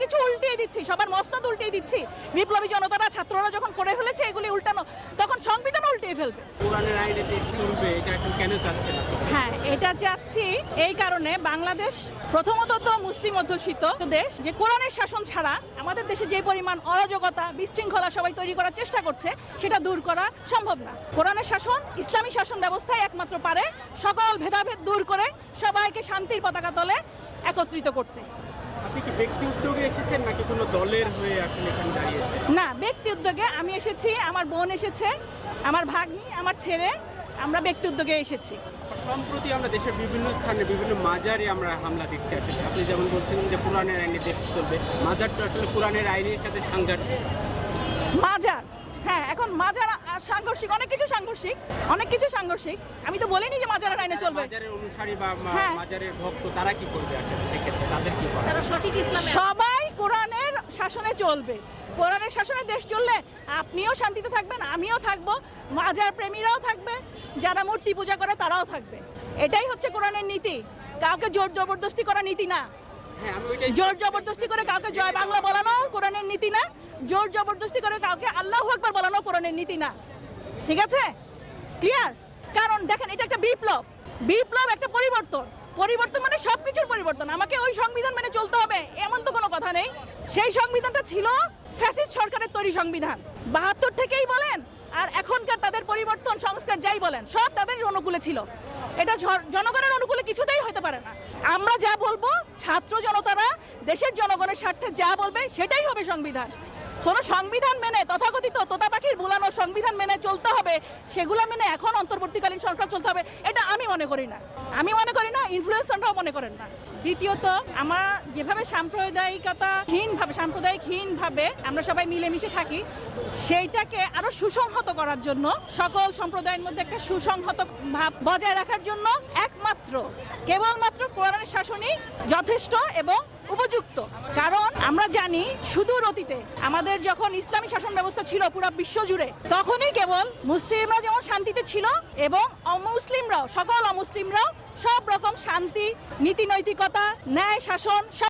সবকিছু উল্টিয়ে দিচ্ছি, সবার মসনদ উল্টিয়ে দিচ্ছি। বিপ্লবী জনতারা, ছাত্ররা যখন করে ফেলেছে এগুলি উল্টানো, তখন সংবিধান উল্টিয়ে ফেলবে। কোরআনের আইনে দেশ চলবে, এটা এখন কেন চাচ্ছে না? হ্যাঁ, এটা চাচ্ছি এই কারণে, বাংলাদেশ প্রথমত তো মুসলিম অধ্যুষিত দেশ, যে কোরআনের শাসন ছাড়া আমাদের দেশে যে পরিমাণ অরাজকতা, বিশৃঙ্খলা সবাই তৈরি করার চেষ্টা করছে, সেটা দূর করা সম্ভব না। কোরআনের শাসন, ইসলামী শাসন ব্যবস্থায় একমাত্র পারে সকল ভেদাভেদ দূর করে সবাইকে শান্তির পতাকা তলে একত্রিত করতে। আপনি কি ব্যক্তি উদ্যোগে এসেছেন নাকি কোনো দলের হয়ে এখন এখানে দাঁড়িয়েছেন? না, ব্যক্তি উদ্যোগে আমি এসেছি, আমার বোন এসেছে, আমার ভাগ্নি, আমার ছেলে, আমরা ব্যক্তি উদ্যোগে এসেছি। সম্প্রতি আমরা দেশের বিভিন্ন স্থানে বিভিন্ন মাজারে আমরা হামলা দেখছি। আসলে আপনি যেমন বলছিলেন যে কোরআনের আইনে দেশ চলবে, মাজারটা আসলে কোরআনের আইনের সাথে সাংঘর্ষিক। মাজার, হ্যাঁ, এখন মাজার সাংঘর্ষিক, অনেক কিছু সাংঘর্ষিক, অনেক কিছু সাংঘর্ষিক। আমি তো বলিনি যে মাজারের আইনে চলবে। মাজারের অনুসারী বা হ্যাঁ। মাজারের ভক্ত তারা কি করবে আসলে সেক্ষেত্রে তাদের কি করা? তারা সঠিক ইসলামে সবাই কোরআনের শাসনে চলবে। কোরআনের শাসনে দেশ চললে আপনিও শান্তিতে থাকবেন, আমিও থাকবো, মাজার প্রেমীরাও থাকবে, যারা মূর্তি পূজা করে তারাও থাকবে। এটাই হচ্ছে কোরআনের নীতি। কাউকে জোর জবরদস্তি করা নীতি না। হ্যাঁ, আমি ওইটাই জোর জবরদস্তি করে কাউকে জয় বাংলা বলানো কোরআনের নীতি না। জোর জবরদস্তি করে কাউকে আল্লাহু আকবার বলানো কোরআনের নীতি না। ঠিক আছে? ক্লিয়ার? কারণ দেখেন, এটা একটা বিপ্লব। বিপ্লব একটা পরিবর্তন। পরিবর্তন মানে সবকিছুর পরিবর্তন। আমাকে ওই সংবিধান মেনে চলতে হবে এমন তো কোনো কথা নেই। সেই সংবিধানটা ছিল ফ্যাসিস্ট সরকারের তৈরি সংবিধান। ৭২ থেকেই বলেন আর এখনকার তাদের পরিবর্তন সংস্কার যাই বলেন, সব তাদের অনুকূলে ছিল। এটা জনগণের অনুকূলে কিছুতেই হতে পারে না। আমরা যা বলবো, ছাত্র জনতারা দেশের জনগণের স্বার্থে যা বলবে সেটাই হবে সংবিধান। কোন সংবিধান মেনে, তথাকথিত তোতা পাখির ভুলানো সংবিধান মেনে চলতে হবে, সেগুলো মেনে এখন অন্তর্বর্তীকালীন সরকার চলতে হবে, এটা আমি মনে করি না। আমি মনে করি না, ইনফ্লুয়েন্সাররাও মনে করেন না। দ্বিতীয়ত, আমরা যেভাবে সাম্প্রদায়িকহীনভাবে আমরা সবাই মিলেমিশে থাকি, সেইটাকে আরো সুসংহত করার জন্য, সকল সম্প্রদায়ের মধ্যে একটা সুসংহত ভাব বজায় রাখার জন্য কেবলমাত্র কোরআনের শাসনই যথেষ্ট এবং উপযুক্ত। কারণ আমরা জানি, সুদূর অতীতে আমাদের যখন ইসলামী শাসন ব্যবস্থা ছিল পুরো বিশ্ব জুড়ে, তখনই কেবল মুসলিমরা যেমন শান্তিতে ছিল এবং সকল অমুসলিমরাও সব রকম শান্তি, নীতি নৈতিকতা, ন্যায় শাসন